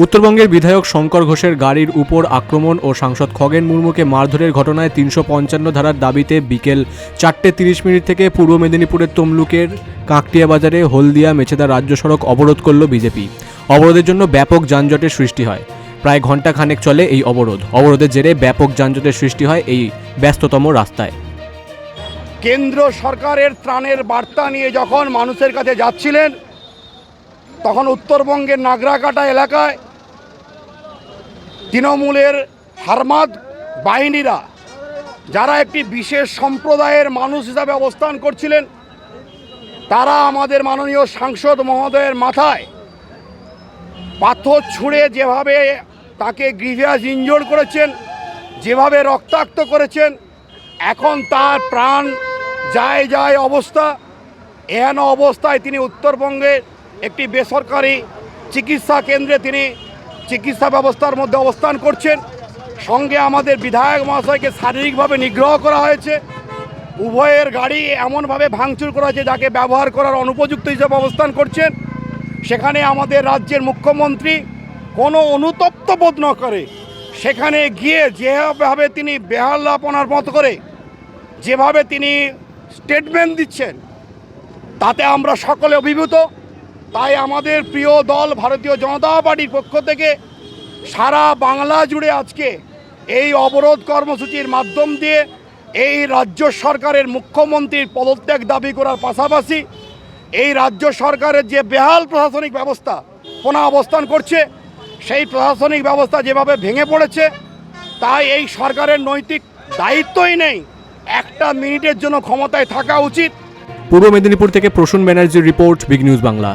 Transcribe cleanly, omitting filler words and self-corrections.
উত্তরবঙ্গের বিধায়ক শঙ্কর ঘোষের গাড়ির উপর আক্রমণ ও সাংসদ খগেন মুর্মুকে মারধরের ঘটনায় ৩৫৫ ধারার দাবিতে বিকেল ৪:৩০ থেকে পূর্ব মেদিনীপুরের তমলুকের কাঁকটিয়া বাজারে হলদিয়া মেছেদা রাজ্য সড়ক অবরোধ করল বিজেপি। অবরোধের জন্য ব্যাপক যানজটের সৃষ্টি হয়। প্রায় ঘণ্টা খানেক চলে এই অবরোধের জেরে ব্যাপক যানজটের সৃষ্টি হয় এই ব্যস্ততম রাস্তায়। কেন্দ্র সরকারের ত্রাণের বার্তা নিয়ে যখন মানুষের কাছে যাচ্ছিলেন, তখন উত্তরবঙ্গের নাগরাকাটা এলাকায় তৃণমূলের হারমাদ বাহিনীরা, যারা একটি বিশেষ সম্প্রদায়ের মানুষ হিসাবে অবস্থান করছিলেন, তারা আমাদের মাননীয় সাংসদ মহোদয়ের মাথায় পাথর ছুঁড়ে যেভাবে তাকে গ্রিভিয়াস ইনজোর্ড করেছেন, যেভাবে রক্তাক্ত করেছেন, এখন তার প্রাণ যায় অবস্থা। এহেন অবস্থায় তিনি উত্তরবঙ্গের একটি বেসরকারি চিকিৎসা কেন্দ্রে তিনি চিকিৎসা ব্যবস্থার মধ্যে অবস্থান করছেন। সঙ্গে আমাদের বিধায়ক মহাশয়কে শারীরিকভাবে নিগ্রহ করা হয়েছে। উভয়ের গাড়ি এমনভাবে ভাঙচুর করা হয়েছে যাকে ব্যবহার করার অনুপযুক্ত হিসেবে অবস্থান করছেন। সেখানে আমাদের রাজ্যের মুখ্যমন্ত্রী কোনো অনুতপ্ত বোধ না করে সেখানে গিয়ে যেভাবে তিনি বেহালাপনার মতো করে যেভাবে তিনি স্টেটমেন্ট দিচ্ছেন, তাতে আমরা সকলে অভিভূত। তাই আমাদের প্রিয় দল ভারতীয় জনতা পার্টির পক্ষ থেকে সারা বাংলা জুড়ে আজকে এই অবরোধ কর্মসূচির মাধ্যম দিয়ে এই রাজ্য সরকারের মুখ্যমন্ত্রীর পদত্যাগ দাবি করার পাশাপাশি এই রাজ্য সরকারের যে বেহাল প্রশাসনিক ব্যবস্থা পুনঃ অবস্থান করছে, সেই প্রশাসনিক ব্যবস্থা যেভাবে ভেঙে পড়েছে, তাই এই সরকারের নৈতিক দায়িত্বই নেই একটা মিনিটের জন্য ক্ষমতায় থাকা উচিত। পূর্ব মেদিনীপুর থেকে প্রসূন ব্যানার্জির রিপোর্ট, বিগ নিউজ বাংলা।